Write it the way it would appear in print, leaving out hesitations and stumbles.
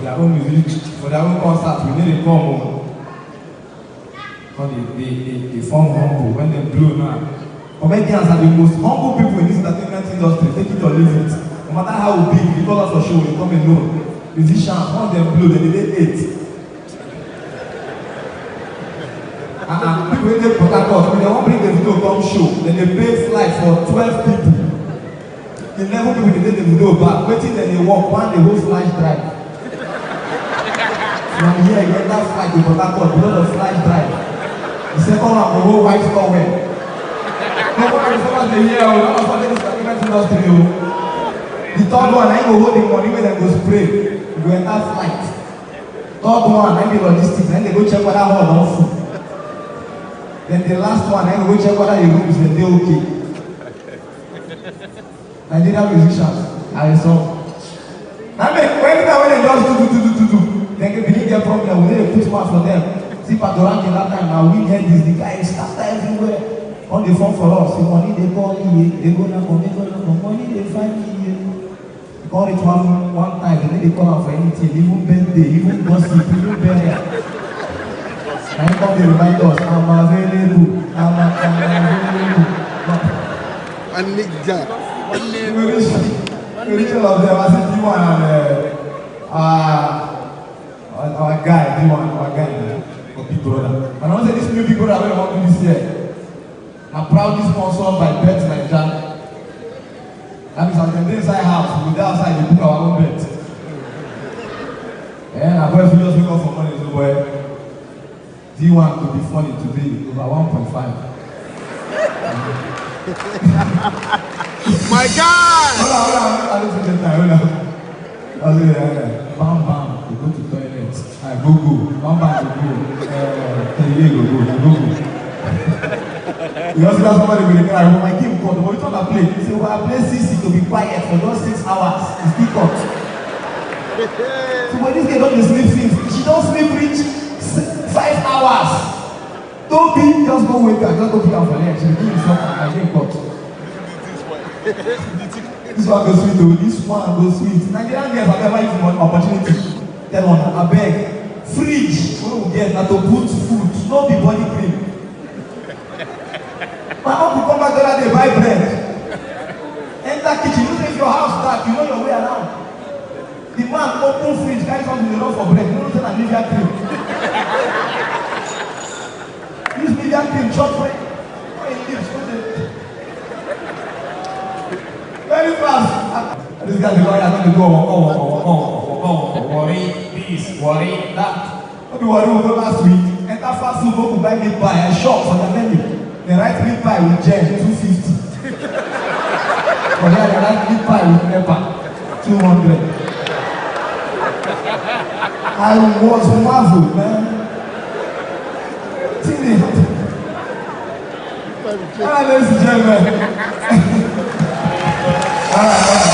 their own music, for their own concert, we need a form. They form humble when they blow now. Comedians are the most humble people in this entertainment industry. Take it or leave it. No matter how big, the dollars for show will come alone. Musicians, one of them blow, then they 8. People in the Port Harcourt, when they want to bring the video come show, then they pay flight for 12 people. 11 people they take the video back, waiting then they walk, one the whole flash drive. From here, you get that flight to Port Harcourt, because of flash drive. The second one will go white somewhere. Nobody is the year, none of us is industry. The third one, I go hold the money when they go spray. You go enter flight. Third one, I go logistics, then they go check whether hall don full. Then the last one, I go check whether the room is okay. Nigerian musicians are a song. I mean, when they just do, then they believe their problem, we need to put mouth for them. See, Patoranking that time, now we heard this, the guy is scattered everywhere. On the phone for us, the money they call me, they go now, money they find me. They call it one time, and then they call out for anything, even birthday, even gossip, even burial. And come they remind us, I'm available. And Nick Jack. We reach all of them, I said, D1 and our guy, D1, our guy, Big Brother. And I want to say this new Big Brother, I want to do this year. I'm proudly sponsored by Bet Nigeria. That means I can be inside house, we go outside, we book our own bet. And our boys will just wake up for money, so boy, D1 to be funny today, over 1.5. My God! Hold on, I don't take the time, hold on. I was like, bam, we go to toilet. I go, bam, go. You also got somebody with a guy who my game called, but we talk about play. He said, well, I play CC to be quiet for just 6 hours. It's still cut. So when this girl don't sleep since, she don't sleep reach 5 hours. Don't be, just go wake her, just go pick her for leg. She will give you something, my game cut. This one goes sweet, though. This one goes sweet. Nigerian girls have never used one opportunity. Tell one, I beg. Fridge, what we get, not to put food, no be body cream. My uncle come back the other day, buy bread. Enter kitchen, you take your house dark, you know your way around. The man open fridge, carry something they love for bread, you know say na Nivea cream. Use Nivea cream, chop bread. Very fast. This guy, the lawyer, going to go, worry this, worry that. Don't be worried, we go last week. Enter fast food, go to buy meat pie and shop for the menu. They write meat pie with jam, 250. But here they write meat pie with pepper, 200. I was marveled, man. Teenage. Alright, ladies and gentlemen. Alright.